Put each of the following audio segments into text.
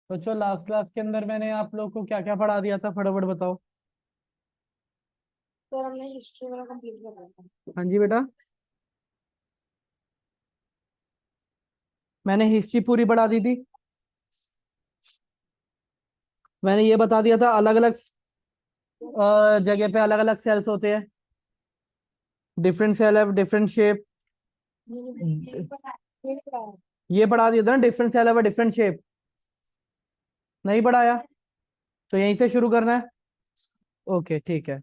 बच्चों last class के अंदर मैंने आप लोग को क्या क्या पढ़ा दिया था, फटाफट बताओ। सर हमने हिस्ट्री वाला कंप्लीट कर रहा था। हाँ जी बेटा, मैंने हिस्ट्री पूरी पढ़ा दी थी। मैंने ये बता दिया था अलग अलग जगह पे अलग अलग सेल्स होते हैं। Different cell have different shape. ये पढ़ाया। ये पढ़ा दिया था ना, different cell have different shape. नहीं पढ़ाया? तो यहीं से शुरू करना है। ओके ठीक है।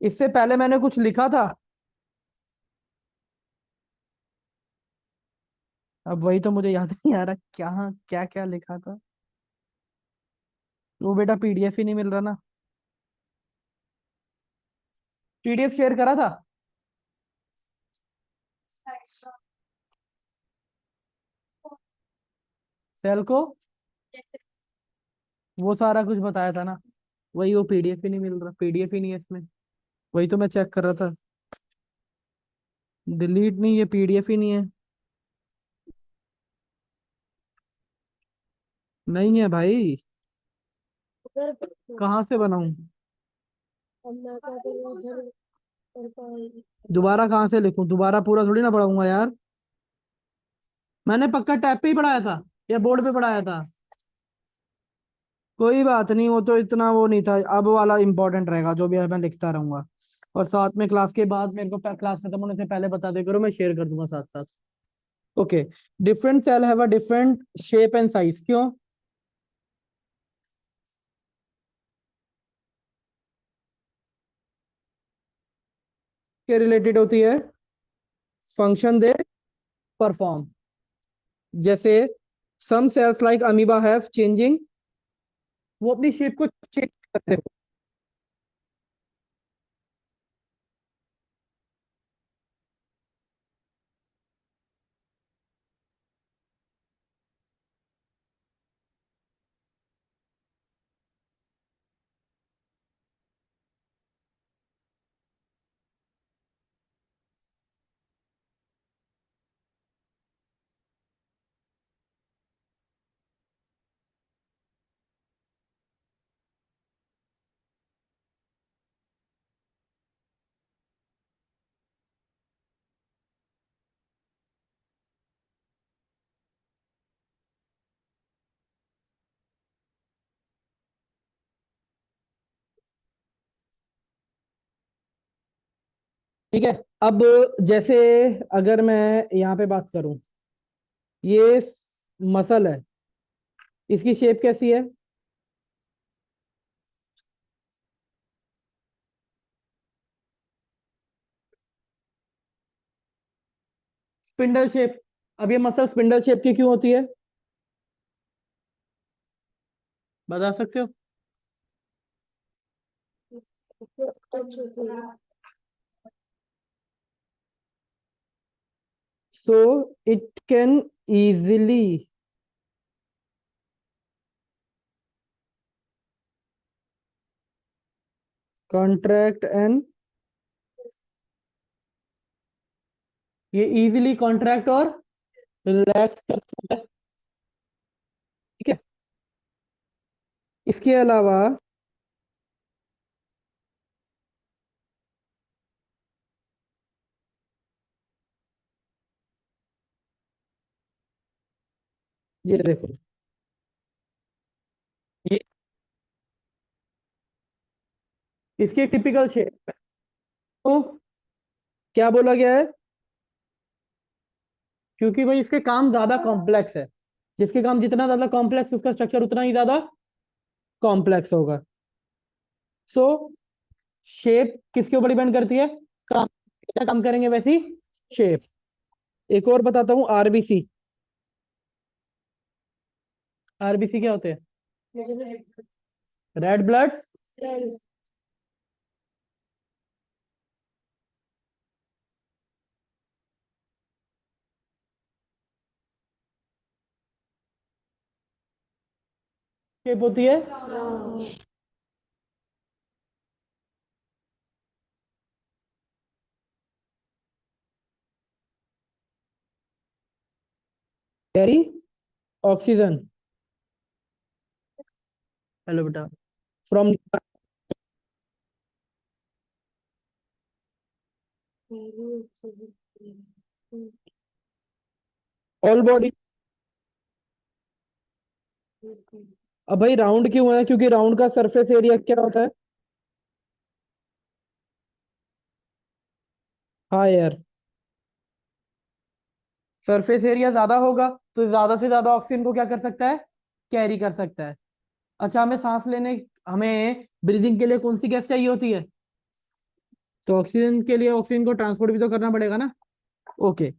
इससे पहले मैंने कुछ लिखा था। अब वही तो मुझे याद नहीं आ रहा क्या क्या क्या लिखा था। वो बेटा पीडीएफ ही नहीं मिल रहा ना। पीडीएफ शेयर करा था। सेल को वो सारा कुछ बताया था ना। वही वो पीडीएफ ही नहीं मिल रहा, पीडीएफ ही नहीं है इसमें। वही तो मैं चेक कर रहा था। डिलीट नहीं, ये पीडीएफ ही नहीं है। नहीं है भाई। उधर कहाँ से बनाऊं? हम ना क्या करें उधर कर पाएंगे। दोबारा कहाँ से लिखूं? दोबारा पूरा थोड़ी ना पढ़ाऊंगा यार। मैंने पक्का टैब पे ही पढ़ाया था या बोर्ड पे पढ़ाया था। कोई बात नहीं, वो तो इतना वो नहीं था। अब वाला इंपॉर्टेंट रहेगा, जो भी है मैं लिखता रहूंगा। और साथ में क्लास के बाद मेरे को क्लास खत्म होने से पहले बता दे करो, मैं शेयर कर दूंगा साथ साथ। Okay. Different cell have a different shape and size, क्यों? के रिलेटेड होती है? Function they perform. जैसे some cells like amoeba have changing, वो अपनी शेप को चेंज करते हो। ठीक है। अब जैसे अगर मैं यहाँ पे बात करूं, ये मसल है, इसकी शेप कैसी है? Spindle shape. अब ये मसल स्पिंडल शेप की क्यों होती है? बता सकते हो? टच होती है। So it can easily contract and ये इजीली कॉन्ट्रैक्ट और रिलैक्स कर सकता है। ठीक है। इसके अलावा ये देखो, ये इसकी एक टिपिकल शेप है। तो क्या बोला गया है? क्योंकि भाई इसके काम ज्यादा कॉम्प्लेक्स है। जिसके काम जितना ज्यादा कॉम्प्लेक्स, उसका स्ट्रक्चर उतना ही ज्यादा कॉम्प्लेक्स होगा। सो शेप किसके ऊपर डिपेंड करती है? काम। क्या काम करेंगे वैसी शेप। एक और बताता हूँ, आरबीसी। आरबीसी क्या होते हैं? रेड ब्लड शेप होती है। Carry oxygen. हेलो बेटा। From all body. अब भाई राउंड क्यों है? क्योंकि राउंड का सरफेस एरिया क्या होता है? हाँ यार, सरफेस एरिया ज्यादा होगा तो ज्यादा से ज्यादा ऑक्सीजन को क्या कर सकता है? कैरी कर सकता है। अच्छा, हमें ब्रीदिंग के लिए कौन सी गैस चाहिए होती है? तो ऑक्सीजन के लिए ऑक्सीजन को ट्रांसपोर्ट भी तो करना पड़ेगा ना। ओके।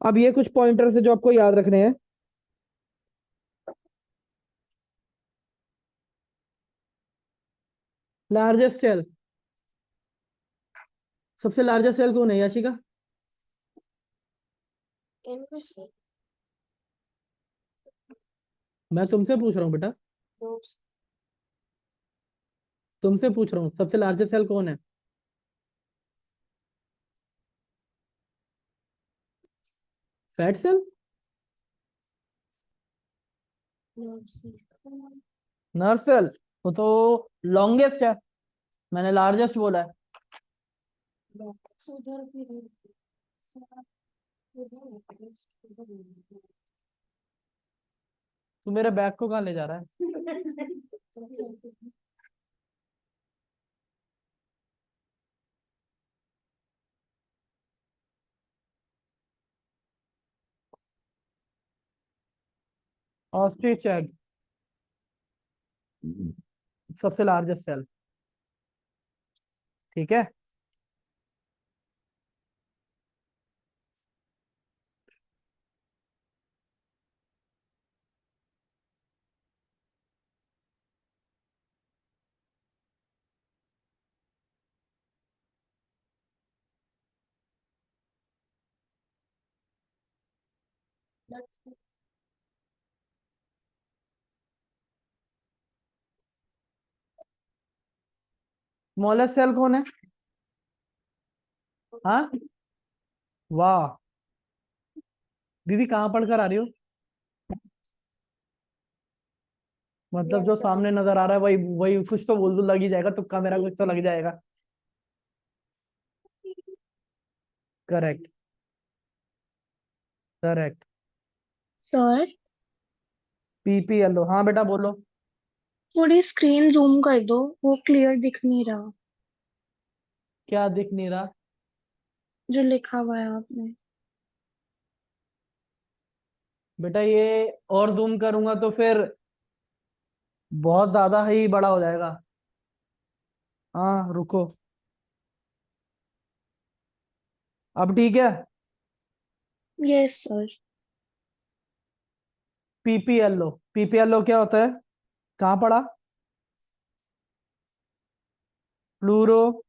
अब ये कुछ पॉइंटर्स है जो आपको याद रखने हैं। लार्जेस्ट सेल, सबसे लार्जेस्ट सेल कौन है याशिका? मैं तुमसे पूछ रहा हूँ बेटा, तुमसे पूछ रहा हूँ सबसे लार्जेस्ट सेल कौन है? Fat cell? Nerve cell? वो तो लॉन्गेस्ट है, मैंने लार्जेस्ट बोला है। तू मेरे बैग को कहाँ ले जा रहा है? ऑस्ट्रिच एग, सबसे लार्जेस्ट सेल। ठीक है। स्मॉलेस्ट सेल कौन है? हाँ, वाह, दीदी कहाँ पढ़ कर आ रही हो? मतलब जो सामने नजर आ रहा है वही वही कुछ तो बोल दो, लग ही जाएगा, तुक्का मेरा कुछ तो लग जाएगा। Correct, correct. सर, पीपीएलओ, हाँ बेटा बोलो। थोड़ी स्क्रीन जूम कर दो, वो क्लियर दिख नहीं रहा क्या दिख नहीं रहा? जो लिखा हुआ है आपने। बेटा ये और जूम करूंगा तो फिर बहुत ज्यादा ही बड़ा हो जाएगा। हाँ रुको, अब ठीक है। Yes sir. पीपीएलओ, पीपीएलओ क्या होता है? कहाँ पढ़ा? Pleuro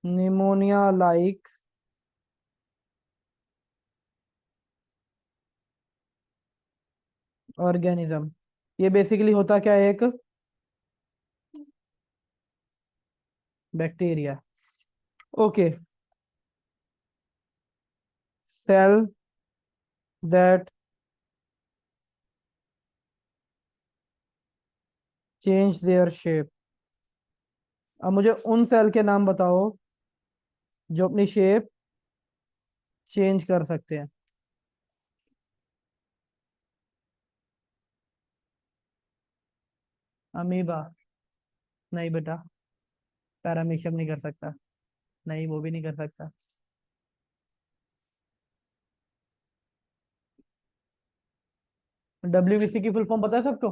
pneumonia like organism. ये बेसिकली होता क्या है? एक bacteria. Okay. Cell that change their shape. अब मुझे उन सेल के नाम बताओ जो अपनी शेप चेंज कर सकते हैं। अमीबा? नहीं बेटा। पैरामीशियम नहीं कर सकता। नहीं, वो भी नहीं कर सकता। डब्ल्यूबीसी की फुल फॉर्म पता है सबको?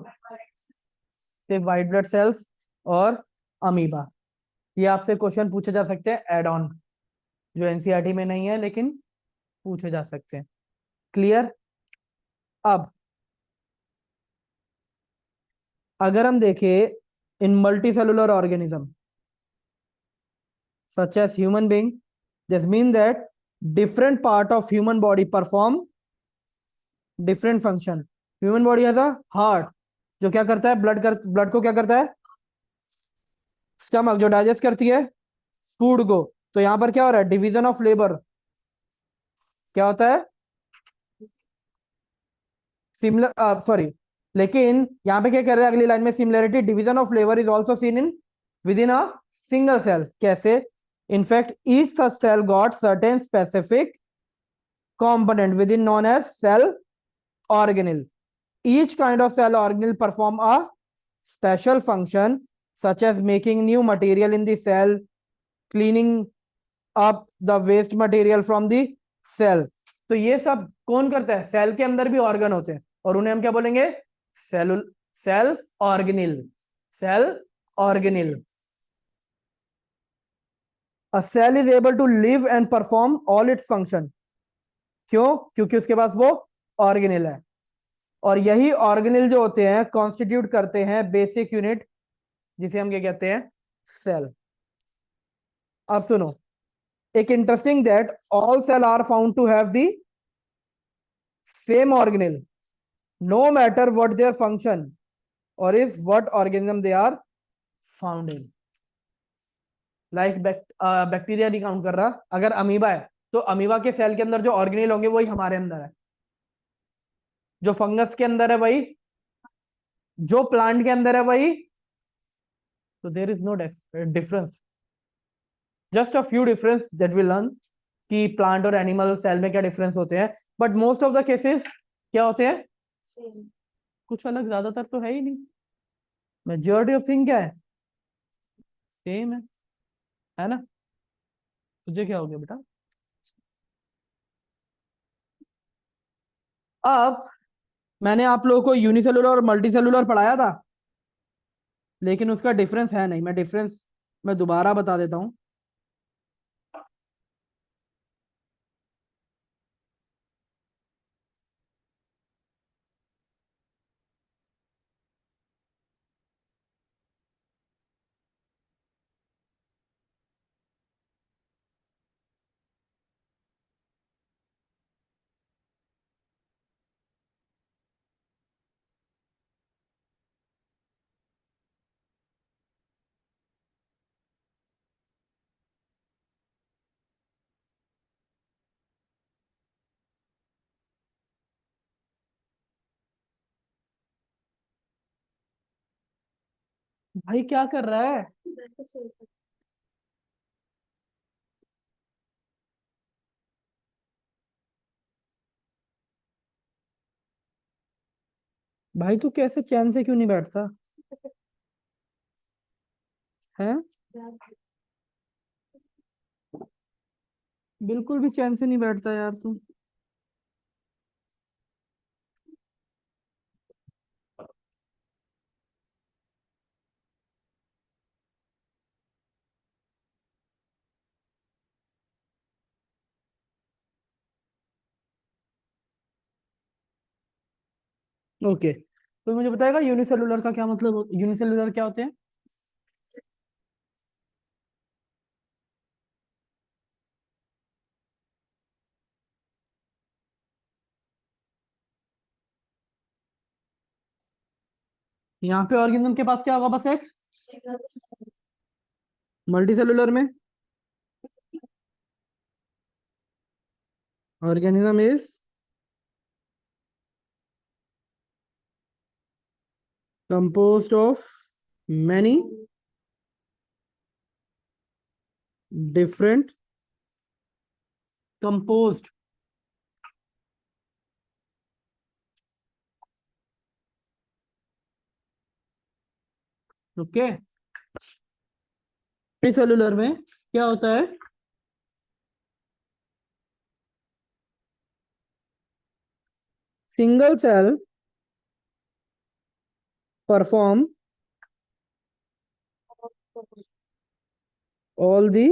सिर्फ वाइट ब्लड सेल्स और अमीबा। ये आपसे क्वेश्चन पूछे जा सकते हैं एड ऑन, जो एनसीईआरटी में नहीं है लेकिन पूछे जा सकते हैं। क्लियर? अब अगर हम देखें इन multi cellular organism such as human being, this mean that different part of human body perform different function. Human body has a heart जो क्या करता है? ब्लड को क्या करता है? स्टमक जो डाइजेस्ट करती है फूड को। तो यहां पर क्या हो रहा है? Division of labour. क्या होता है? सिमिलर सॉरी, लेकिन यहाँ पे क्या कर रहे हैं अगली लाइन में, similarity division of labour is also seen in within a single cell. कैसे? In fact each such cell got certain specific component within known as cell organelle. Each kind of cell organelle perform a special function such as making new material in the cell, cleaning up the waste material from the cell. तो ये सब कौन करता है? Cell के अंदर भी organ होते हैं और उन्हें हम क्या बोलेंगे? Cell organelle. Cell organelle. A cell is able to live and perform all its function. क्यों? क्योंकि उसके पास वो ऑर्गेनिल है, और यही ऑर्गेनिल जो होते हैं कॉन्स्टिट्यूट करते हैं बेसिक यूनिट, जिसे हम क्या कहते हैं? सेल। अब सुनो, एक interesting that all cell are found to have the same organelle no matter what their function और is what organism they are found in. Like bacteria नहीं काउंट कर रहा, अगर अमीबा है तो अमीबा के सेल के अंदर जो ऑर्गेनिल होंगे वही हमारे अंदर है, जो फंगस के अंदर है वही, जो प्लांट के अंदर है वही। तो there is no difference, just a few difference that we learn कि प्लांट और एनिमल सेल में क्या डिफरेंस होते हैं, but most of the cases क्या होते हैं? सेम। कुछ अलग ज्यादातर तो है ही नहीं, मेजॉरिटी ऑफ थिंग क्या है? सेम है ना? तुझे क्या हो गया बेटा? अब मैंने आप लोगों को यूनिसेलुलर और मल्टीसेलुलर पढ़ाया था, लेकिन उसका डिफरेंस है नहीं। मैं डिफरेंस मैं दोबारा बता देता हूं। भाई क्या कर रहा है? मैं तो सेम। भाई तू कैसे चैन से क्यों नहीं बैठता है? बिल्कुल भी चैन से नहीं बैठता यार तू। ओके, तो मुझे बताएगा यूनिसेलुलर का क्या मतलब? यूनिसेलुलर क्या होते हैं? यहाँ पे ऑर्गेनिज्म के पास क्या होगा? बस एक। मल्टीसेलुलर में organism is composed of many different composed okay. Cellular में क्या होता है? Single cell perform all the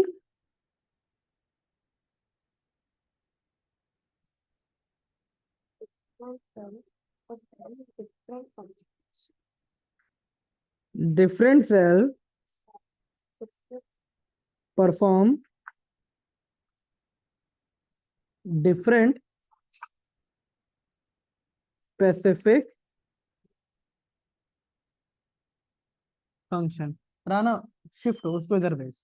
different cell perform different specific function। Rana shift हो उसको इधर भेज।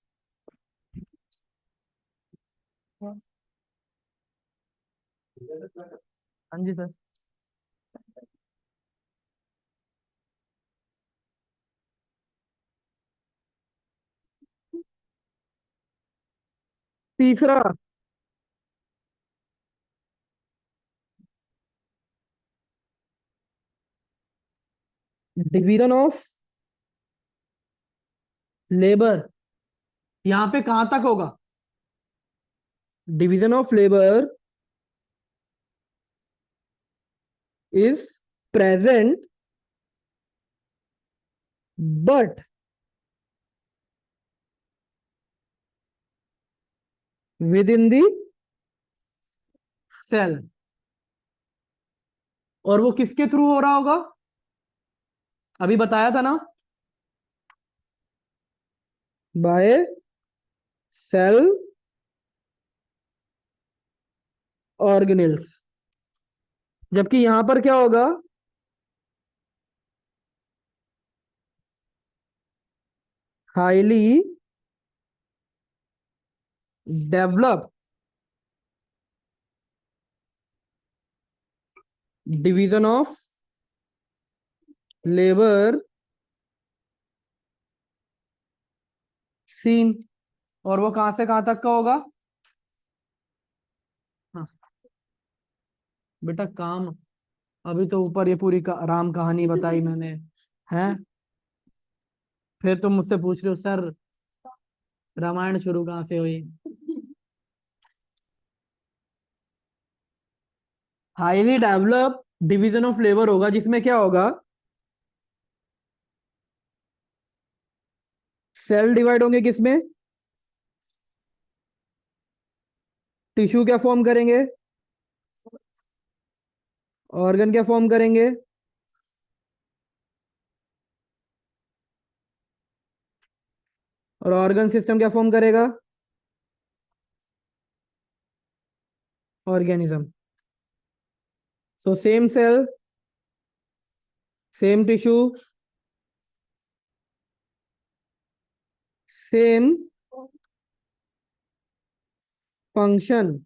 हाँ जी सर। तीसरा, डिवीजन ऑफ लेबर, यहां पे कहां तक होगा? Division of labour is present but within the cell. और वो किसके थ्रू हो रहा होगा? अभी बताया था ना, बाय सेल ऑर्गेनेल्स। जबकि यहां पर क्या होगा? Highly develop division of labour seen. और वो कहां से कहां तक का होगा? हाँ बेटा काम, अभी तो ऊपर ये पूरी राम कहानी बताई मैंने, हैं? फिर तुम मुझसे पूछ रहे हो सर रामायण शुरू कहां से हुई? Highly develop division of labour होगा, जिसमें क्या होगा? सेल डिवाइड होंगे किसमें? टिश्यू क्या फॉर्म करेंगे? ऑर्गन क्या फॉर्म करेंगे? और ऑर्गन सिस्टम क्या फॉर्म करेगा? Organism. So same cell, same tissue, same function,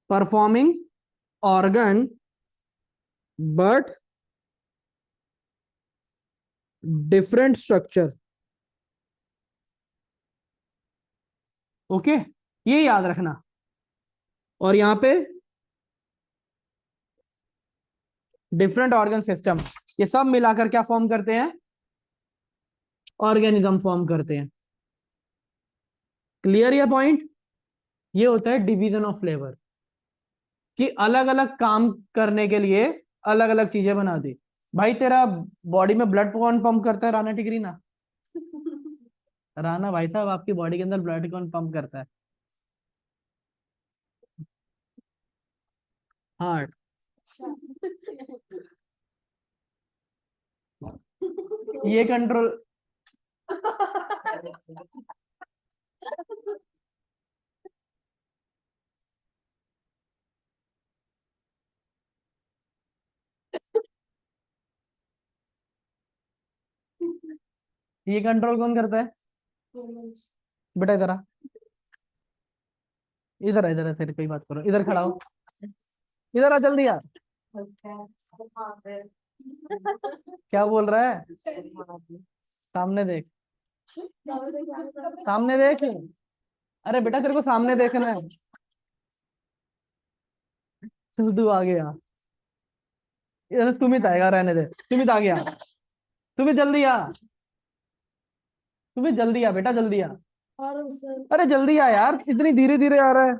performing organ but different structure. Okay, ये याद रखना। और यहां पे डिफरेंट ऑर्गन सिस्टम, ये सब मिलाकर क्या फॉर्म करते हैं? ऑर्गेनिज्म फॉर्म करते हैं। क्लियर ये पॉइंट? ये होता है डिवीजन ऑफ लेबर, कि अलग अलग काम करने के लिए अलग अलग चीजें बना दी। भाई तेरा बॉडी में ब्लड कौन पंप करता है? राना टिकरी ना, राना भाई साहब आपकी बॉडी के अंदर ब्लड कौन पंप करता है? हार्ट। ये कंट्रोल, ये कंट्रोल कौन करता है? बेटा इधर आ, इधर आ, इधर आ, तेरे कोई बात करो, इधर खड़ा हो, इधर आ जल्दी आ। क्या बोल रहा है? सामने देख, सामने देख। अरे बेटा तेरे को सामने देखना है। चल तू आ गया, इधर सुमित आएगा, रहने दे, सुमित आ गया। तुम्हें जल्दी आ, तुम्हें जल्दी आ बेटा, जल्दी आ। और सर अरे जल्दी आ यार, इतनी धीरे धीरे आ रहा है।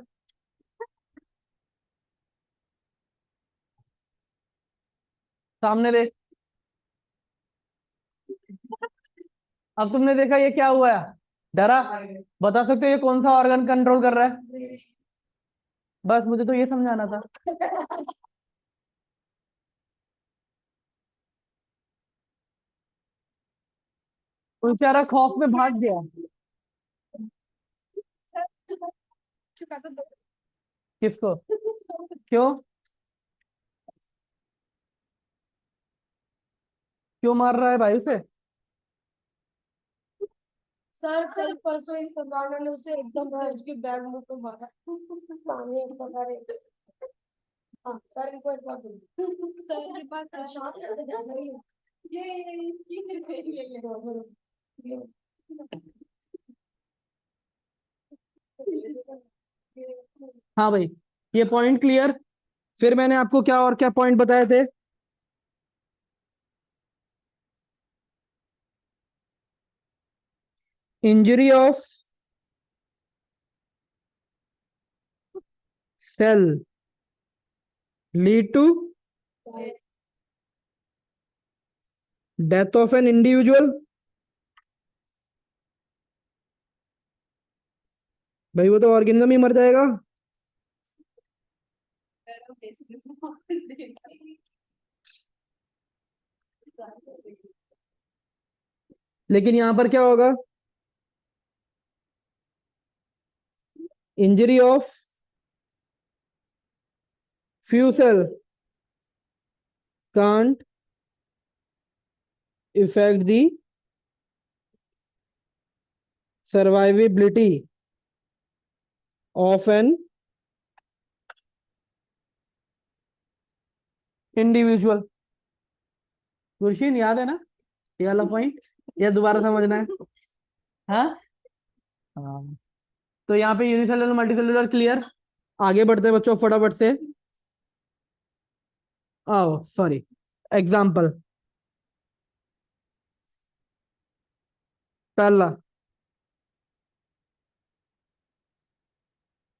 सामने देख। अब तुमने देखा ये क्या हुआ है? डरा? बता सकते हो ये कौन सा ऑर्गन कंट्रोल कर रहा है? बस मुझे तो ये समझाना था। वो बेचारा खौफ में भाग गया। किसको? क्यों? क्यों मार रहा है भाई उसे? सर कल परसों एक पकवाना ने उसे एकदम तेज के बैग मुंह पे मारा। पानी पका रहे थे। सर को एक बार सर के पास हाँ भाई, ये पॉइंट क्लियर। फिर मैंने आपको क्या और क्या पॉइंट बताए थे? Injury of cell lead to death of an individual. भाई वो तो ऑर्गेनिज्म ही मर जाएगा। लेकिन यहां पर क्या होगा? Injury of few cell can't affect the survivability of an individual। गुरशीन याद है ना ये वाला पॉइंट, या दोबारा समझना है? हाँ हाँ। तो यहाँ पे यूनिसेलुलर मल्टीसेलुलर क्लियर। आगे बढ़ते हैं बच्चों फटाफट से। आओ सॉरी, एग्जाम्पल। पहला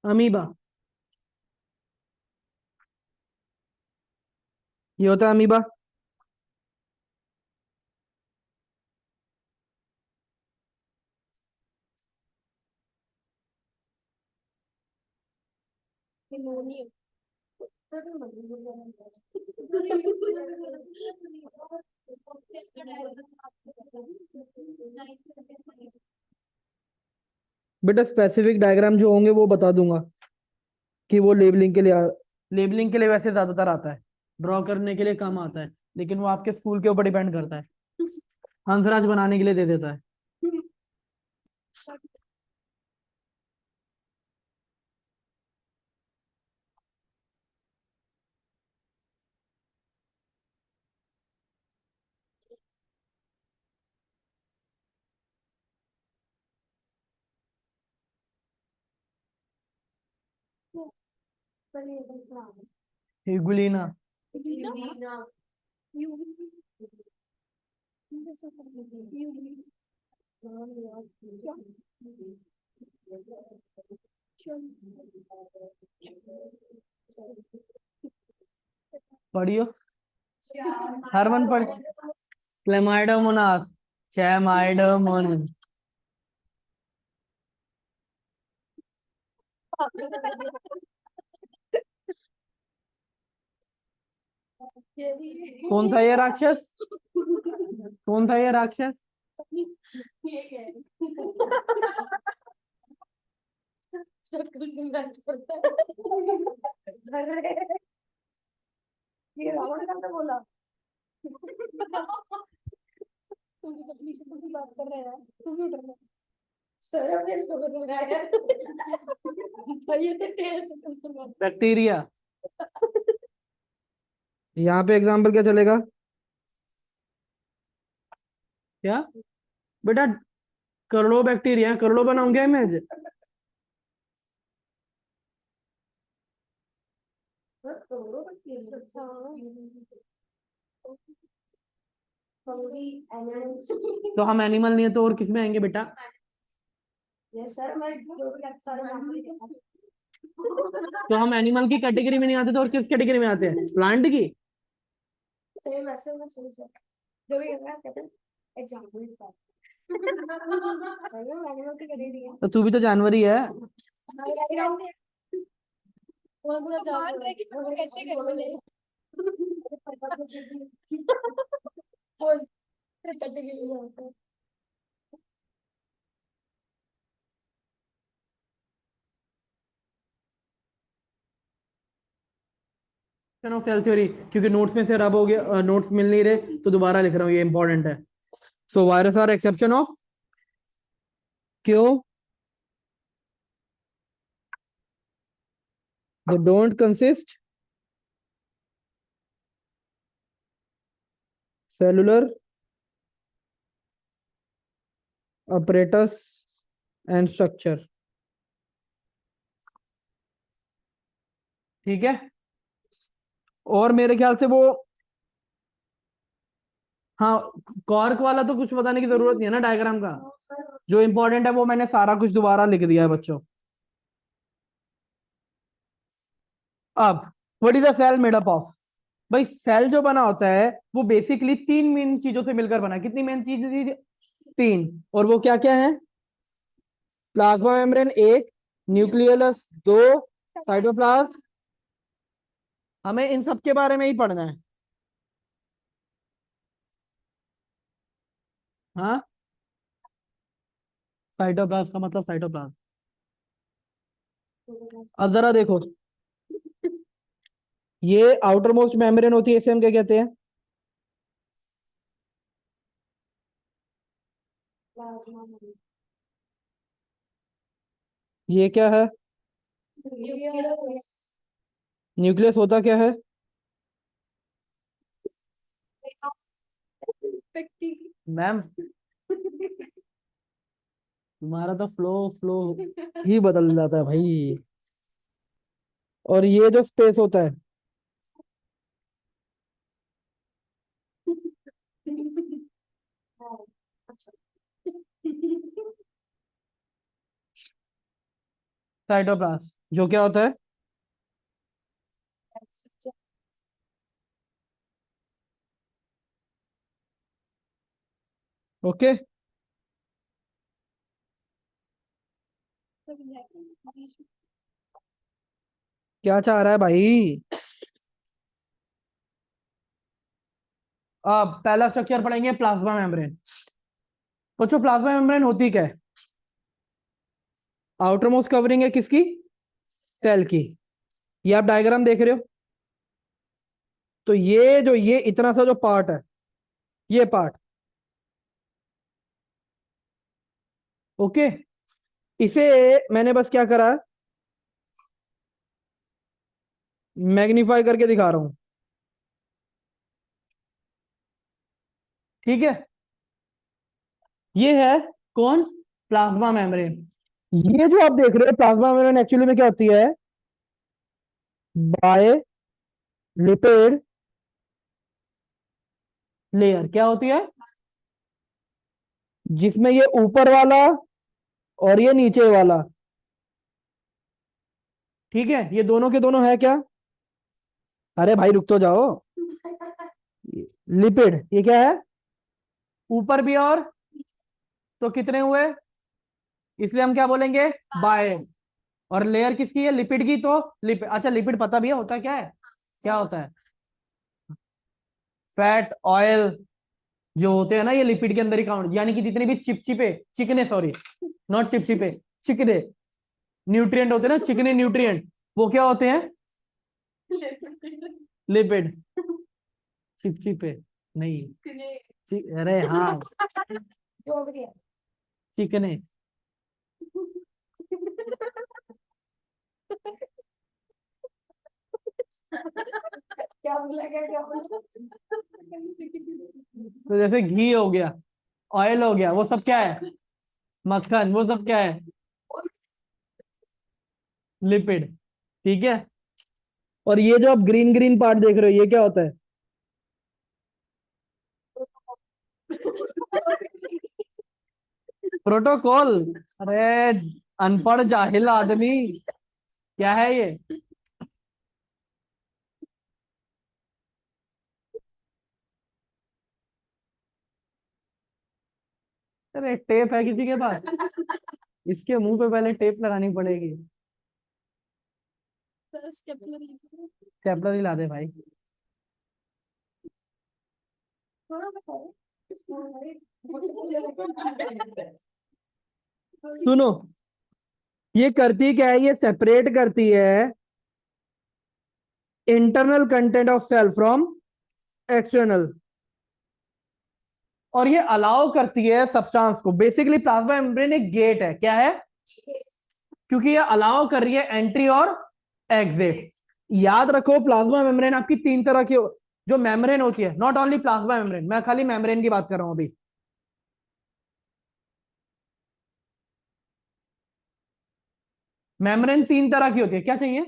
अमीबा, ये होता है अमीबा। बेटा स्पेसिफिक डायग्राम जो होंगे वो बता दूंगा कि वो लेबलिंग के लिए वैसे ज्यादातर आता है, ड्रॉ करने के लिए कम आता है, लेकिन वो आपके स्कूल के ऊपर डिपेंड करता है। हंसराज बनाने के लिए दे देता है। हिगुलिना, पढ़ियो हरमन पढ़। क्लेमाइडोमोनास, चैमाइडोमोनास। कौन था ये राक्षस? कौन था ये राक्षस? ये रावण का बोला तुम अपनी की बात कर रहे हैं, तू क्यों डर रहा है? सर हमने इसको बताया है भाई ये तो तेज से बैक्टीरिया। यहाँ पे एग्जाम्पल क्या चलेगा? क्या बेटा, करोड़ों बैक्टीरिया, करोड़ों बनाऊंगा इमेज। तो हम एनिमल नहीं है तो और किस में आएंगे बेटा? सर मैं जो भी सर तो हम एनिमल की कैटेगरी में नहीं आते तो और किस कैटेगरी में आते हैं? प्लांट की। सही वैसे मैं सही सर जो भी कहते हैं एग्जांपल सही में एनिमल की कैटेगरी है तो तू भी तो जानवर ही है। सेल थ्योरी, क्योंकि नोट्स में से रब हो गया, नोट्स मिल नहीं रहे तो दोबारा लिख रहा हूँ, ये इंपॉर्टेंट है। So virus are exception of, क्यों? They don't consist cellular apparatus and structure. ठीक है, और मेरे ख्याल से वो, हाँ, कॉर्क वाला तो कुछ बताने की जरूरत नहीं है ना डायग्राम का। जो इंपॉर्टेंट है वो मैंने सारा कुछ दोबारा लिख दिया है बच्चों। अब what is the cell made up of? भाई सेल जो बना होता है वो बेसिकली तीन मेन चीजों से मिलकर बना है। कितनी मेन चीज थी? तीन। और वो क्या क्या है? प्लाज्मा मेम्ब्रेन एक, न्यूक्लियस दो, साइटोप्लाज्म। हमें इन सब के बारे में ही पढ़ना है। हाँ, साइटोप्लाज्म का मतलब साइटोप्लाज्म। अब जरा देखो, ये आउटर मोस्ट मेम्ब्रेन होती है, इसे हम क्या कहते हैं? ये क्या है? न्यूक्लियस होता क्या है? मैम, तुम्हारा तो फ्लो फ्लो ही बदल जाता है भाई। और ये जो स्पेस होता है, साइटोप्लाज्म, जो क्या होता है? ओके। क्या चाह रहा है भाई? अब पहला स्ट्रक्चर पढ़ेंगे, प्लाज्मा मेम्ब्रेन। पूछो प्लाज्मा मेम्ब्रेन होती क्या है? आउटर मोस्ट कवरिंग है किसकी? सेल की। ये आप डायग्राम देख रहे हो, तो ये जो ये इतना सा जो पार्ट है, ये पार्ट, ओके, इसे मैंने बस क्या करा, मैग्नीफाई करके दिखा रहा हूं। ठीक है, ये है कौन? Plasma membrane. ये जो आप देख रहे हो प्लाज्मा मेम्ब्रेन एक्चुअली में क्या होती है? By lipid layer. क्या होती है? जिसमें ये ऊपर वाला और ये नीचे वाला, ठीक है, ये दोनों के दोनों है क्या? अरे भाई रुक तो जाओ। लिपिड ये क्या है? ऊपर भी और, तो कितने हुए? इसलिए हम क्या बोलेंगे? बाय। और लेयर किसकी है? लिपिड की। तो लिपिड, अच्छा लिपिड पता भी है होता क्या है? क्या होता है? फैट, ऑयल जो होते हैं ना, ये लिपिड के अंदर ही काउंट, यानी कि जितने भी चिपचिपे, चिकने, सॉरी, नॉट चिपचिपे, चिकने न्यूट्रिएंट होते हैं ना, चिकने न्यूट्रिएंट, वो क्या होते हैं? लिपिड। चिपचिपे नहीं, अरे हाँ, चिकने। क्या बोला, क्या बोला? तो जैसे घी हो गया, ऑयल हो गया, वो सब क्या है? मक्खन, वो सब क्या है? लिपिड। ठीक है, और ये जो आप ग्रीन ग्रीन पार्ट देख रहे हो, ये क्या होता है? प्रोटोकॉल। अरे अनपढ़ जाहिल आदमी, क्या है ये? अरे टेप है किसी के पास? इसके मुंह पे पहले टेप लगानी पड़ेगी। स्टेपलर ही ला दे भाई। सुनो, ये करती क्या है? ये सेपरेट करती है internal content of cell from external, और ये अलाउ करती है सब्सटेंस को। बेसिकली प्लाज्मा मेम्ब्रेन एक गेट है। क्या है? क्योंकि ये अलाउ कर रही है एंट्री और एग्जिट। याद रखो प्लाज्मा मेम्ब्रेन आपकी तीन तरह की जो मेम्ब्रेन होती है, नॉट ओनली प्लाज्मा मेम्ब्रेन, मैं खाली मेम्ब्रेन की बात कर रहा हूं अभी। मेम्ब्रेन 3 तरह की होती है, क्या चाहिए?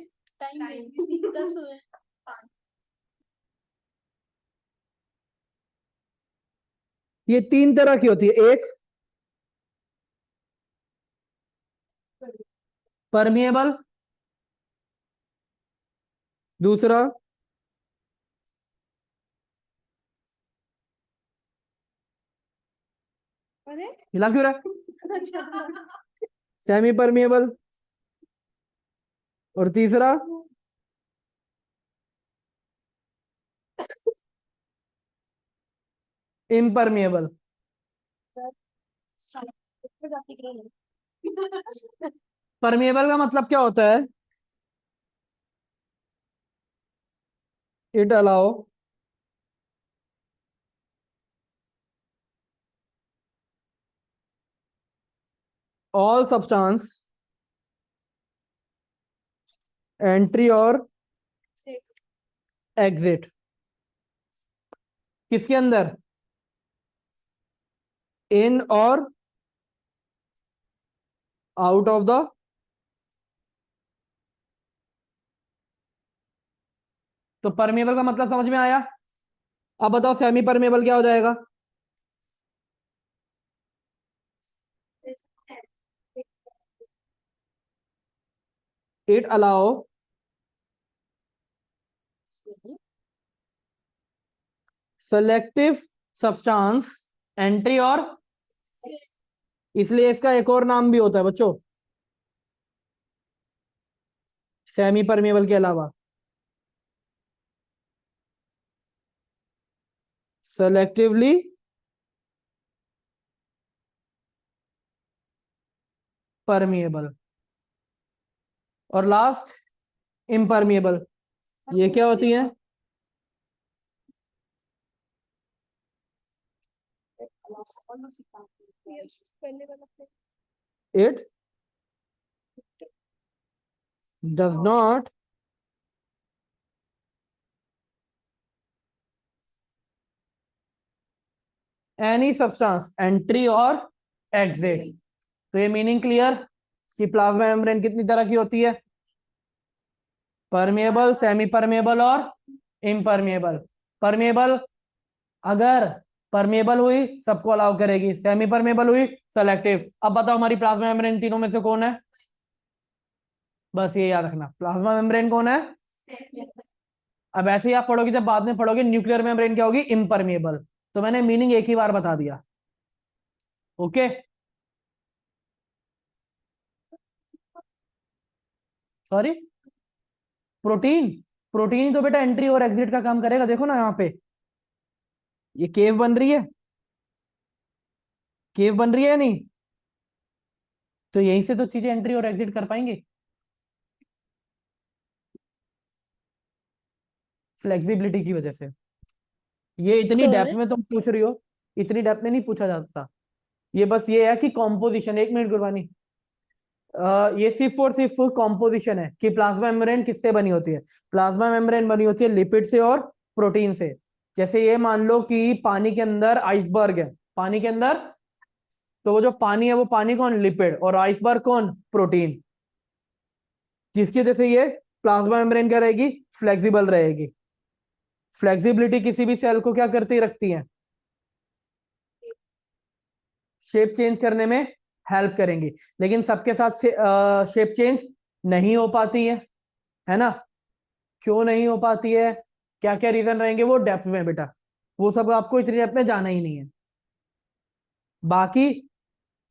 ये 3 तरह की होती है। एक परमिएबल, दूसरा अरे हिला क्यों रहा? सेमी परमिएबल, और तीसरा इम्परमिएबल। परमिएबल का मतलब क्या होता है? It allow all substance entry और एग्जिट। किसके अंदर? इन और आउट ऑफ द। तो परमेबल का मतलब समझ में आया? अब बताओ सेमी परमेबल क्या हो जाएगा? It allow selective substance entry और, इसलिए इसका एक और नाम भी होता है बच्चों, सेमी परमेबल के अलावा सेलेक्टिवली परमिएबल, और लास्ट इम्परमिएबल। ये क्या होती है? पहले वाला it does not any substance entry और एग्जिट। तो ये मीनिंग क्लियर कि प्लाज्मा मेम्ब्रेन कितनी तरह की होती है? परमेबल, सेमी परमेबल और इम्परमेबल। परमेबल अगर परमेबल हुई सबको अलाउ करेगी, सेमी परमेबल हुई सेलेक्टिव। अब बताओ हमारी प्लाज्मा मेम्ब्रेन तीनों में से कौन है? बस ये याद रखना, प्लाज्मा मेम्ब्रेन कौन है? अब ऐसे ही आप पढ़ोगे, जब बाद में पढ़ोगे न्यूक्लियर मेम्ब्रेन क्या होगी? इम्परमेबल। तो मैंने मीनिंग एक ही बार बता दिया। Okay, sorry, protein. प्रोटीन ही तो बेटा एंट्री और एग्जिट का काम करेगा। देखो ना यहाँ पे ये केव बन रही है, केव बन रही है या नहीं? तो यहीं से तो चीजें एंट्री और एग्जिट कर पाएंगे, फ्लेक्सिबिलिटी की वजह से। ये इतनी डेप्थ में तुम पूछ रही हो, इतनी डेप्थ में नहीं पूछा जाता। ये बस ये है कि कॉम्पोजिशन, 1 मिनट गुरबानी, ये सिर्फ और सिर्फ कॉम्पोजिशन है कि प्लाज्मा मेम्ब्रेन किससे बनी होती है। प्लाज्मा मेम्ब्रेन बनी होती है लिपिड से और प्रोटीन से। जैसे ये मान लो कि पानी के अंदर आइसबर्ग है, पानी के अंदर, तो वो जो पानी है वो पानी कौन? लिपिड, और आइसबर्ग कौन? प्रोटीन। जिसकी वजह से ये प्लाज्मा मेम्ब्रेन क्या रहेगी? फ्लेक्सिबल रहेगी। फ्लेक्सिबिलिटी किसी भी सेल को क्या करती रखती है? शेप चेंज करने में हेल्प करेंगी। लेकिन सबके साथ शेप चेंज नहीं हो पाती है ना? क्यों नहीं हो पाती है, क्या क्या रीजन रहेंगे, वो डेप्थ में बेटा, वो सब आपको इतनी डेप्थ में जाना ही नहीं है। बाकी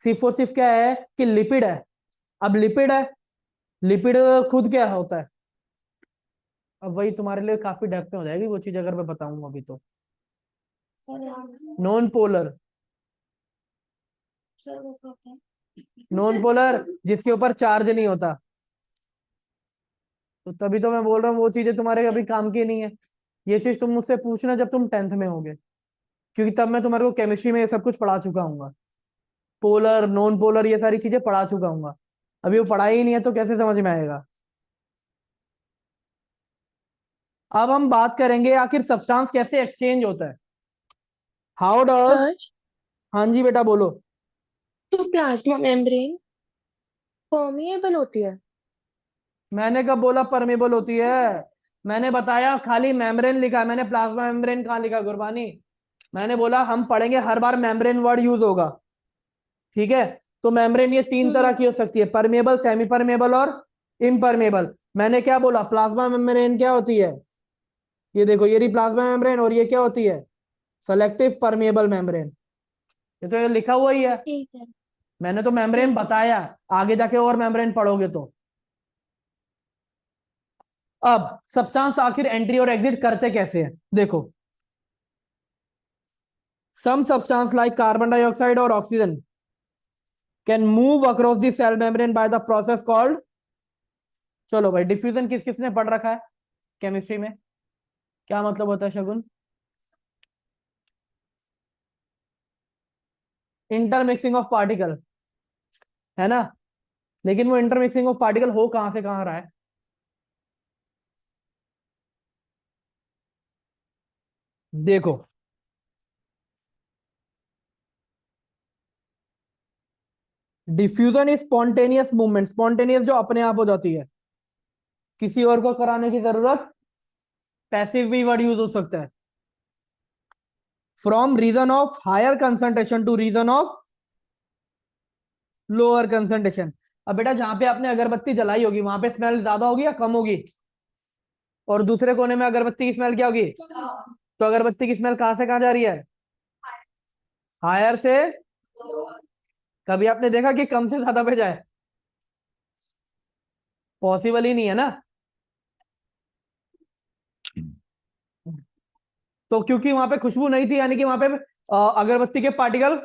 सिर्फ और सिर्फ क्या है कि लिपिड है। अब लिपिड है, लिपिड खुद क्या होता है? अब वही तुम्हारे लिए काफी डेप्थ में हो जाएगी वो चीज अगर मैं बताऊंगा अभी तो। नॉन पोलर, नॉन पोलर जिसके ऊपर चार्ज नहीं होता। तो तभी तो मैं बोल रहा हूँ वो चीजें तुम्हारे अभी काम की नहीं है। ये चीज तुम मुझसे पूछना जब तुम 10th में होगे, क्योंकि तब मैं तुम्हारे को केमिस्ट्री में ये सब कुछ पढ़ा चुका हूँ। पोलर, नॉन पोलर, ये सारी चीजें पढ़ा चुका हूँ। अभी वो पढ़ाई ही नहीं है तो कैसे समझ में आएगा? अब हम बात करेंगे आखिर सब्सटेंस कैसे एक्सचेंज होता है। How does. सर, हाँ जी बेटा बोलो। तो प्लाज्मा मेम्ब्रेन परमिएबल होती है? मैंने कब बोला परमेबल होती है? मैंने बताया खाली मेम्ब्रेन लिखा है, मैंने प्लाज्मा मेम्ब्रेन कहाँ लिखा गुरबानी? मैंने बोला हम पढ़ेंगे हर बार मेम्ब्रेन वर्ड यूज होगा, ठीक है? तो मेम्ब्रेन ये तीन तरह की हो सकती है, परमेबल, सेमी परमेबल और इम्परमेबल। मैंने क्या बोला, प्लाज्मा मेम्ब्रेन क्या होती है? ये देखो, ये रही प्लाज्मा मेम्ब्रेन, और ये क्या होती है? Selective permeable membrane. ये तो ये लिखा हुआ ही है। ठीक है। मैंने तो मेम्ब्रेन ठीक है। बताया, आगे जाके और मेम्ब्रेन पढ़ोगे तो। अब सब्सटेंस आखिर एंट्री और एग्जिट करते कैसे हैं, देखो। Some substance like carbon dioxide or oxygen can move across the cell membrane by the process called, चलो भाई, डिफ्यूजन किस किसने पढ़ रखा है केमिस्ट्री में? क्या मतलब होता है शगुन? इंटरमिक्सिंग ऑफ पार्टिकल, है ना? लेकिन वो इंटरमिक्सिंग ऑफ पार्टिकल हो कहां से कहां रहा है? देखो, diffusion is spontaneous movement, spontaneous जो अपने आप हो जाती है, किसी और को कराने की जरूरत। पैसिव भी वर्ड यूज हो सकता है। From region of higher concentration to region of lower concentration. अब बेटा जहां पे आपने अगरबत्ती जलाई होगी वहां पे स्मेल ज्यादा होगी या कम होगी? और दूसरे कोने में अगरबत्ती की स्मेल क्या होगी? तो अगरबत्ती की स्मेल कहां से कहां जा रही है? हायर से। कभी आपने देखा कि कम से ज्यादा पे जाए? पॉसिबल ही नहीं है ना। तो क्योंकि वहां पे खुशबू नहीं थी, यानी कि वहां पे अगरबत्ती के पार्टिकल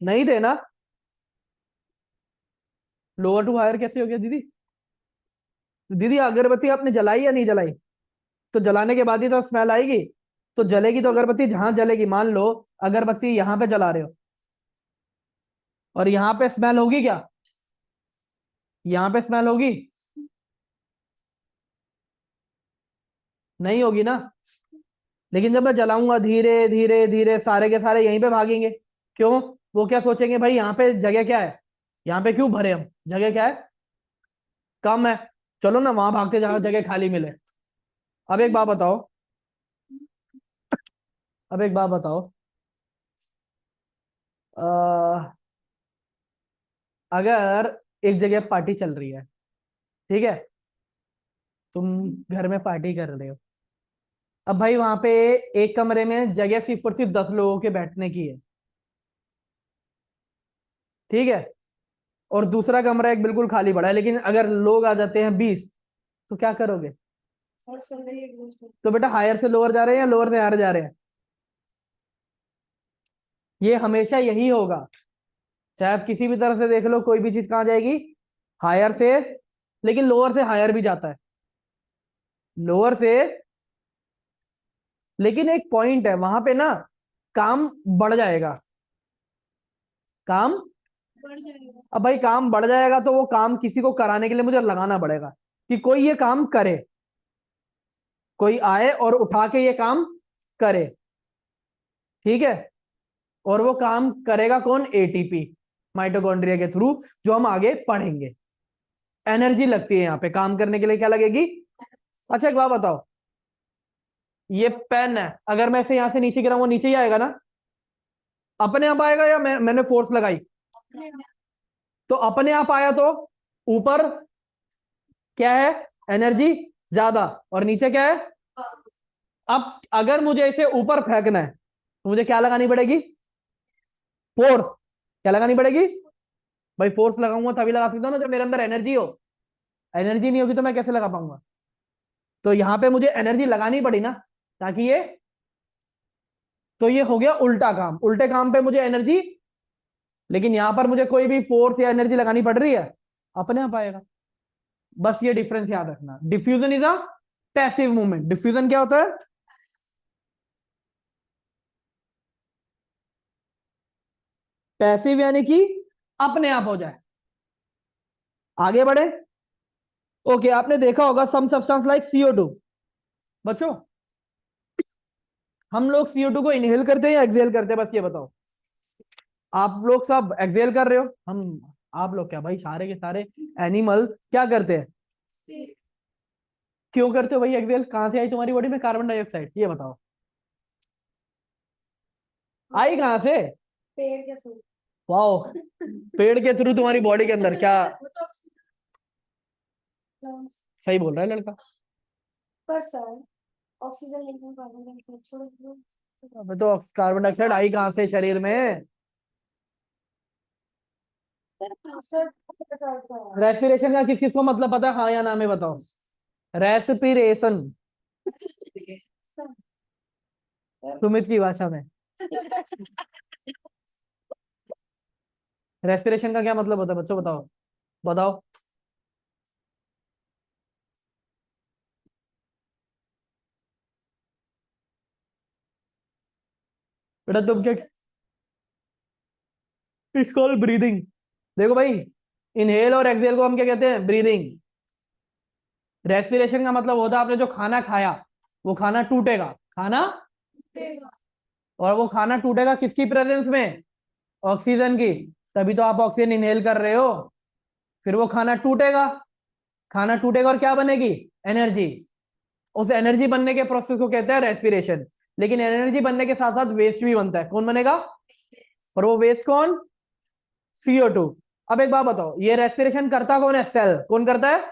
नहीं थे ना। लोअर टू हायर कैसे हो गया दीदी? दीदी अगरबत्ती आपने जलाई या नहीं जलाई? तो जलाने के बाद ही तो स्मेल आएगी। तो जलेगी तो अगरबत्ती जहां जलेगी, मान लो अगरबत्ती यहां पे जला रहे हो और यहां पे स्मेल होगी क्या? यहां पे स्मेल होगी? नहीं होगी ना। लेकिन जब मैं जलाऊंगा धीरे धीरे धीरे, सारे के सारे यहीं पे भागेंगे। क्यों? वो क्या सोचेंगे, भाई यहाँ पे जगह क्या है, यहाँ पे क्यों भरे हम, जगह क्या है, कम है, चलो ना वहां भागते जहां जगह खाली मिले। अब एक बात बताओ, अब एक बात बताओ, अ, अगर एक जगह पार्टी चल रही है, ठीक है? तुम घर में पार्टी कर रहे हो। अब भाई वहां पे एक कमरे में जगह सिर्फ और सिर्फ 10 लोगों के बैठने की है, ठीक है? और दूसरा कमरा एक बिल्कुल खाली पड़ा है, लेकिन अगर लोग आ जाते हैं 20, तो क्या करोगे? और सब नहीं एक दूसरे तो बेटा हायर से लोअर जा रहे हैं या लोअर से हायर जा रहे हैं? ये हमेशा यही होगा, चाहे आप किसी भी तरह से देख लो, कोई भी चीज कहां जाएगी? हायर से। लेकिन लोअर से हायर भी जाता है, लोअर से। लेकिन एक पॉइंट है वहां पे ना, काम बढ़ जाएगा, काम। बढ़ जाएगा। अब भाई काम बढ़ जाएगा तो वो काम किसी को कराने के लिए मुझे लगाना पड़ेगा कि कोई ये काम करे, कोई आए और उठा के ये काम करे, ठीक है? और वो काम करेगा कौन? एटीपी, माइटोकॉन्ड्रिया के थ्रू, जो हम आगे पढ़ेंगे। एनर्जी लगती है यहाँ पे, काम करने के लिए क्या लगेगी? अच्छा एक बात बताओ, ये पेन है, अगर मैं इसे यहां से नीचे गिराऊं वो नीचे ही आएगा ना? अपने आप आएगा या मैंने फोर्स लगाई? तो अपने आप आया तो ऊपर क्या है? एनर्जी ज्यादा, और नीचे क्या है? अब अगर मुझे इसे ऊपर फेंकना है तो मुझे क्या लगानी पड़ेगी? फोर्स। क्या लगानी पड़ेगी? भाई फोर्स लगाऊंगा तभी लगा सकता हूं ना जब मेरे अंदर एनर्जी हो। एनर्जी नहीं होगी तो मैं कैसे लगा पाऊंगा? तो यहां पे मुझे एनर्जी लगानी पड़ी ना, ताकि ये, तो ये हो गया उल्टा काम, उल्टे काम पे मुझे एनर्जी। लेकिन यहां पर मुझे कोई भी फोर्स या एनर्जी लगानी पड़ रही है, अपने आप आएगा। बस ये डिफरेंस याद रखना, diffusion is a passive movement. Diffusion क्या होता है? पैसिव यानी कि अपने आप हो जाए। आगे बढ़े। ओके, आपने देखा होगा सम सब्सटेंस लाइक CO2, बच्चों हम लोग CO2 को इनहेल करते हैं या एक्सहेल करते हैं, बस ये बताओ। आप लोग सब एक्सहेल कर रहे हो, हम आप लोग क्या भाई, सारे के सारे एनिमल क्या करते हैं, क्यों करते हो भाई एक्सहेल? कहां से आई तुम्हारी बॉडी में कार्बन डाइऑक्साइड, ये बताओ, आई कहां से? पेड़ के थ्रू। वाओ, पेड़ के थ्रू तुम्हारी बॉडी के अंदर क्या? वो तो सही बोल रहा है लड़का। पर सर ऑक्सीजन लेकर कार्बन डाइऑक्साइड छोड़ दो। अबे तो कार्बन डाइऑक्साइड आई कहां से शरीर में? रेस्पिरेशन का किस किस को मतलब पता है, हाँ या ना में बताओ। रेस्पिरेशन सुमित की भाषा में रेस्पिरेशन का क्या मतलब होता है बच्चों, बताओ बताओ। बेटा तुम क्या, इट्स कॉल्ड ब्रीदिंग। देखो भाई, इनहेल और एक्सहेल को हम क्या कहते हैं, ब्रीदिंग। रेस्पिरेशन का मतलब होता है आपने जो खाना खाया वो खाना टूटेगा, खाना, और वो खाना टूटेगा किसकी प्रेजेंस में, ऑक्सीजन की, तभी तो आप ऑक्सीजन इनहेल कर रहे हो। फिर वो खाना टूटेगा, खाना टूटेगा और क्या बनेगी, एनर्जी। उस एनर्जी बनने के प्रोसेस को कहते हैं रेस्पिरेशन। लेकिन एनर्जी बनने के साथ साथ वेस्ट भी बनता है, कौन बनेगा, और वो वेस्ट कौन, CO2। अब एक बात बताओ, ये रेस्पिरेशन करता कौन है, सेल। कौन करता है,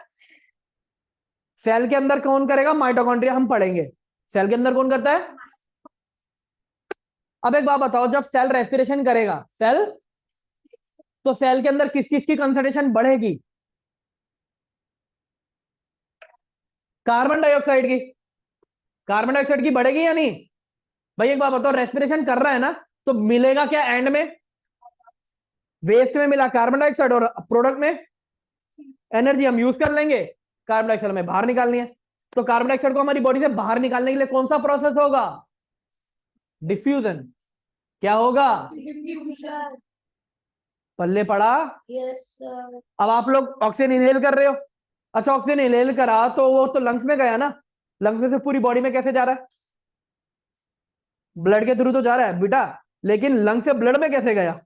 सेल के अंदर कौन करेगा, माइटोकॉन्ड्रिया, हम पढ़ेंगे। सेल के अंदर कौन करता है। अब एक बात बताओ, जब सेल रेस्पिरेशन करेगा, सेल, तो सेल के अंदर किस चीज की कंसंट्रेशन बढ़ेगी, कार्बन डाइऑक्साइड की। कार्बन डाइऑक्साइड की बढ़ेगी या नहीं? भाई एक बात बताओ, रेस्पिरेशन कर रहा है ना, तो मिलेगा क्या एंड में, वेस्ट में मिला कार्बन डाइऑक्साइड और प्रोडक्ट में एनर्जी हम यूज कर लेंगे। कार्बन डाइऑक्साइड में बाहर निकालनी है, तो कार्बन डाइऑक्साइड को हमारी बॉडी से बाहर निकालने के लिए कौन सा प्रोसेस होगा, डिफ्यूजन। क्या होगा, डिफ्यूजन। पल्ले पड़ा। Yes sir. अब आप लोग ऑक्सीजन इनहेल कर रहे हो, अच्छा ऑक्सीजन इनहेल करा तो वो तो लंग्स में गया ना, लंग्स में से पूरी बॉडी में कैसे जा रहा है, ब्लड के थ्रू तो जा रहा है बेटा, लेकिन लंग से ब्लड में कैसे गया,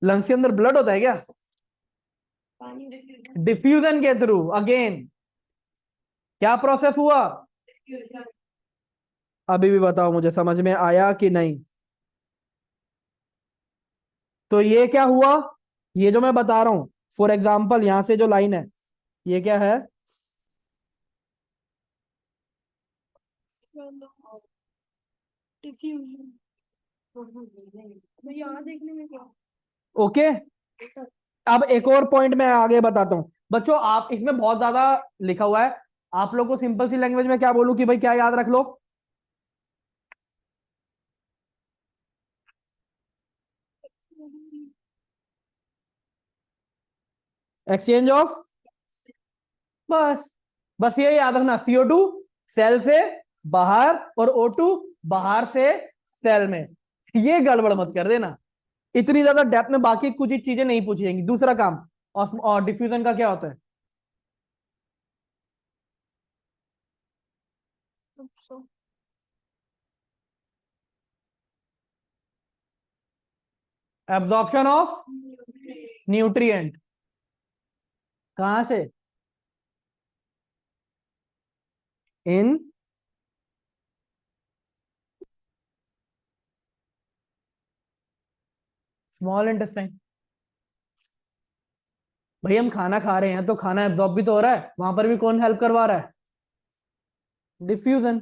लंग्स के अंदर ब्लड होता है क्या, पानी डिफ्यूजन के थ्रू। अगेन क्या प्रोसेस हुआ, डिफ्यूजन। अभी भी बताओ मुझे समझ में आया कि नहीं। तो ये क्या हुआ, ये जो मैं बता रहा हूं, फॉर एग्जाम्पल यहां से जो लाइन है, ये क्या है, डिफ्यूजन। यहाँ देखने में क्या। ओके। अब एक और पॉइंट मैं आगे बताता हूं बच्चों, आप इसमें बहुत ज्यादा लिखा हुआ है, आप लोग को सिंपल सी लैंग्वेज में क्या बोलूं कि भाई क्या याद रख लो, एक्सचेंज ऑफ, बस बस ये याद रखना, CO2 सेल से बाहर और O2 बाहर से सेल में। ये गड़बड़ मत कर देना, इतनी ज्यादा डेप्थ में बाकी कुछ ही चीजें नहीं पूछी जाएंगी। दूसरा काम, और डिफ्यूजन का क्या होता है, एब्जॉर्प्शन ऑफ न्यूट्रिएंट, कहां से, इन स्मॉल इंटेस्टाइन। भाई हम खाना खा रहे हैं तो खाना एब्जॉर्ब भी तो हो रहा है, वहां पर भी कौन हेल्प करवा रहा है, डिफ्यूजन।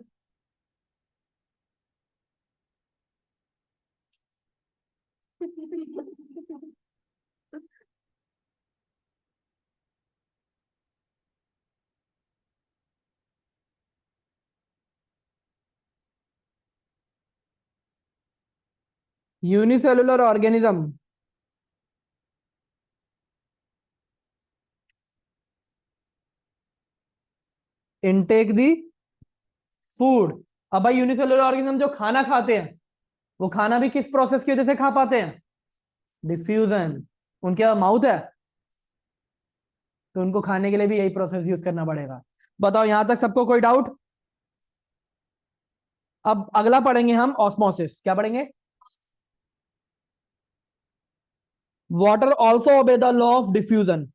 यूनिसेलुलर ऑर्गेनिज्म इनटेक दी फूड। अब भाई यूनिसेलुलर ऑर्गेनिज्म जो खाना खाते हैं, वो खाना भी किस प्रोसेस की वजह से खा पाते हैं, डिफ्यूजन। उनके माउथ है तो उनको खाने के लिए भी यही प्रोसेस यूज करना पड़ेगा। बताओ यहां तक सबको कोई डाउट, अब अगला पढ़ेंगे हम ऑस्मोसिस। क्या पढ़ेंगे? Water also obey the law of diffusion,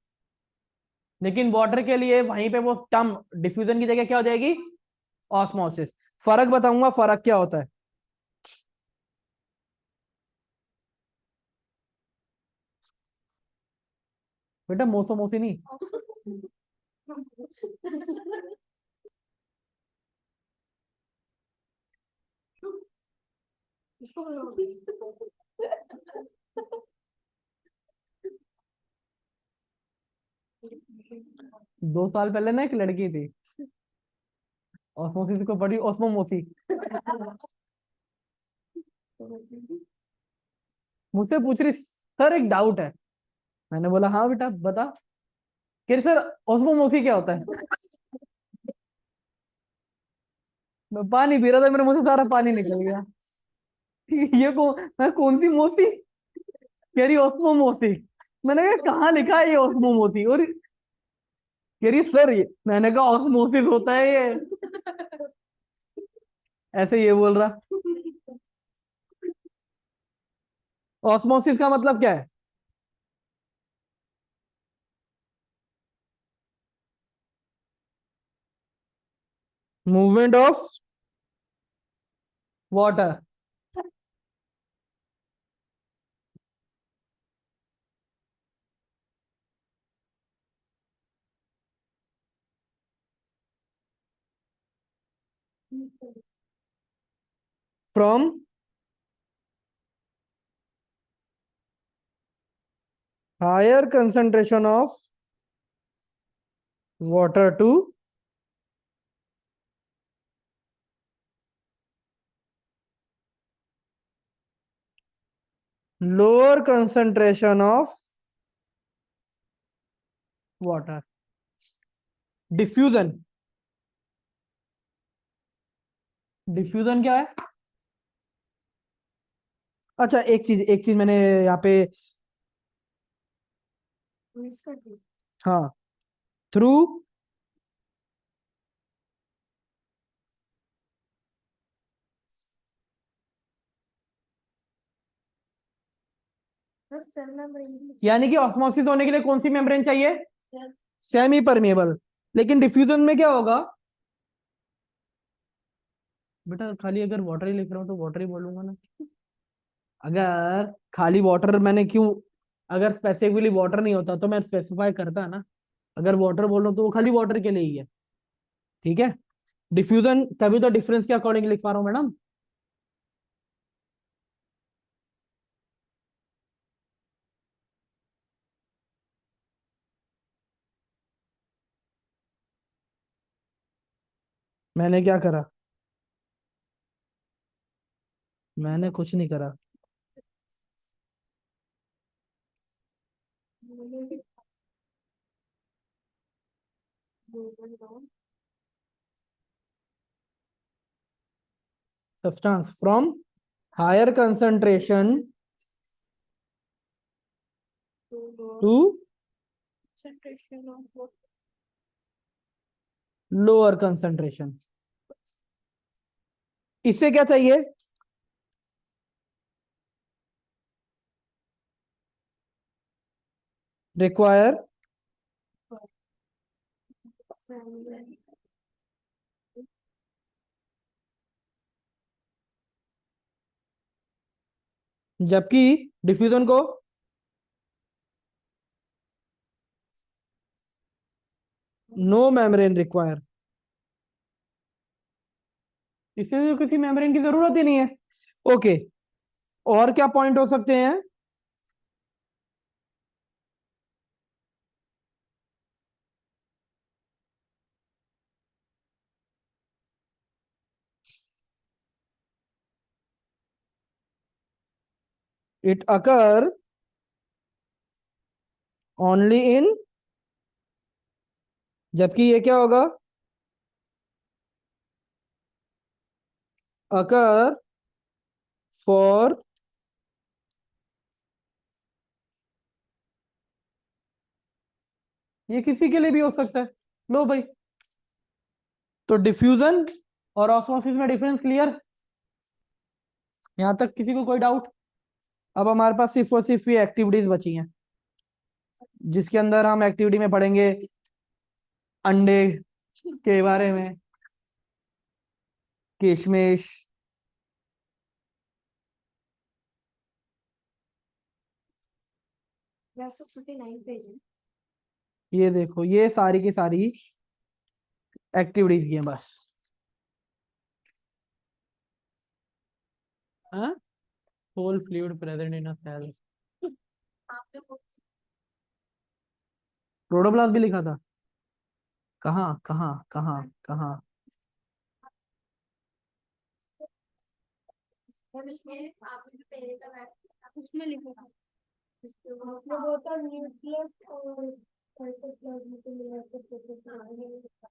लेकिन वाटर के लिए वहीं पे वो टर्म डिफ्यूजन की जगह क्या हो जाएगी? ऑस्मोसिस। फर्क बताऊंगा, फर्क क्या होता है। बेटा मोसो मोसी नहीं, इसको बोलो। 2 साल पहले ना एक लड़की थी, ऑस्मोसिस को पढ़ी, ओस्मोमोसी। मुझसे पूछ रही सर एक डाउट है। मैंने बोला हाँ बेटा बता। कह रही सर ओस्मोमोसी क्या होता है? मैं पानी पी रहा था, मेरे मुंह से सारा पानी निकल गया। मैं कौन सी मोसी? कह रही ओस्मोमोसी। मैंने कहा कहाँ लिखा है ये ओस्मोमोसी? और कह रही सर ये, मैंने कहा ऑस्मोसिस होता है ये। ऐसे ये बोल रहा। ऑस्मोसिस का मतलब क्या है? Movement of water from higher concentration of water to lower concentration of water. Diffusion, diffusion क्या है? अच्छा एक चीज मैंने यहाँ पे, हाँ, थ्रू यानी कि ऑस्मोसिस होने के लिए कौन सी मेम्ब्रेन चाहिए? Semi permeable. लेकिन डिफ्यूजन में क्या होगा? बेटा खाली अगर वाटर ही लिख रहा हूँ तो वाटर ही बोलूंगा ना। अगर खाली वाटर मैंने क्यों, अगर स्पेसिफिकली वाटर नहीं होता तो मैं स्पेसिफाई करता ना। अगर वाटर बोल रहा हूँ तो वो खाली वाटर के लिए ही है। ठीक है। डिफ्यूजन तभी तो डिफरेंस के अकॉर्डिंग लिख पा रहा हूँ मैडम। मैंने क्या करा? मैंने कुछ नहीं करा। Substance from higher concentration to lower concentration. इससे क्या चाहिए? रिक्वायर जबकि डिफ्यूजन को नो मेम्ब्रेन रिक्वायर। इससे तो किसी मेम्ब्रेन की जरूरत ही नहीं है। ओके, और क्या पॉइंट हो सकते हैं? इट अकर ओनली इन, जबकि ये क्या होगा? अकर फॉर ये किसी के लिए भी हो सकता है। लो भाई, तो डिफ्यूजन और ऑस्मोसिस में डिफरेंस क्लियर। यहाँ तक किसी को कोई डाउट? अब हमारे पास सिर्फ और सिर्फ ये एक्टिविटीज बची हैं, जिसके अंदर हम एक्टिविटी में पढ़ेंगे अंडे के बारे में, किशमिश, वैसे छुट्टी 9 पेज है। ये देखो ये सारी की सारी एक्टिविटीज की हैं बस। हाँ, whole fluid present in a cell. Protoplasm भी लिखा था? कहाँ कहाँ कहाँ कहाँ? और इसमें आपने जो पहले का बैठ उसमें लिखा था, उसमें होता न्यूक्लियस और साइटोप्लाज्म को मिलाकर प्रोटोप्लाज्म है।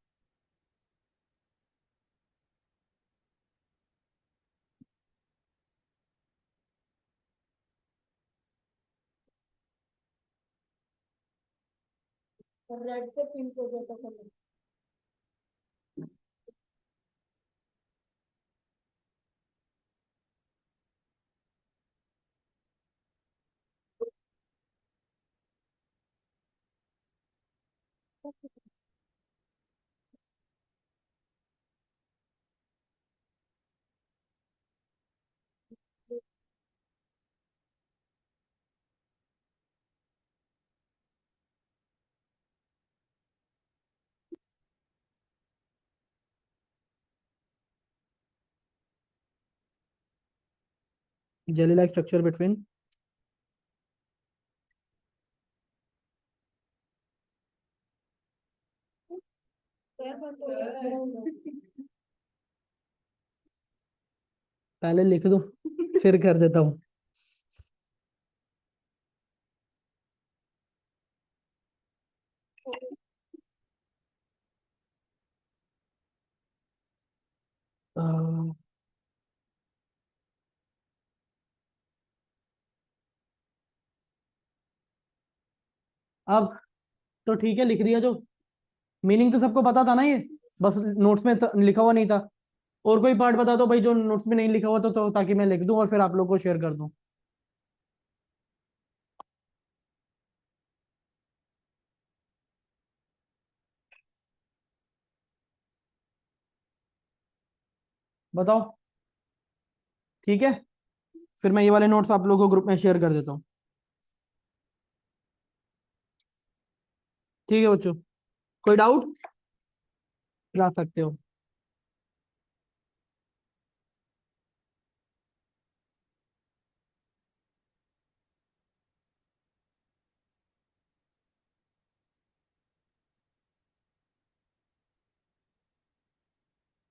और रेड से पिंक हो जाता colour. Jelly like structure between. पहले लिख दूं फिर कर देता हूँ। अब तो ठीक है, लिख दिया जो। मीनिंग तो सबको पता था ना ये, बस नोट्स में लिखा हुआ नहीं था। और कोई पार्ट बता दो भाई जो नोट्स में नहीं लिखा हुआ तो ताकि मैं लिख दूं और फिर आप लोग को शेयर कर दूं। बताओ। ठीक है, फिर मैं ये वाले नोट्स आप लोगों को ग्रुप में शेयर कर देता हूँ। ठीक है बच्चों, कोई डाउट ला सकते हो।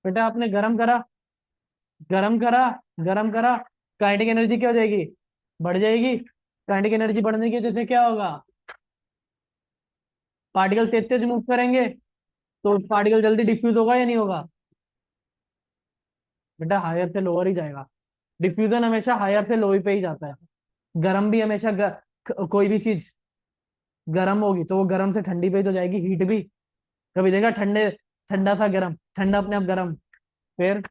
बेटा आपने गरम करा, गरम करा, गरम करा, काइनेटिक एनर्जी क्या हो जाएगी? बढ़ जाएगी। काइनेटिक एनर्जी बढ़ने की वजह से क्या होगा? पार्टिकल तेज तेज मूव करेंगे तो पार्टिकल जल्दी डिफ्यूज होगा या नहीं होगा? बेटा हायर से लोअर ही जाएगा। डिफ्यूजन हमेशा हायर से लोअर पे ही जाता है। गर्म भी हमेशा कोई भी चीज गर्म होगी तो वो गर्म से ठंडी पे ही तो जाएगी, हीट भी। कभी देखा ठंडे ठंडा सा गर्म, ठंडा अपने आप गर्म, फिर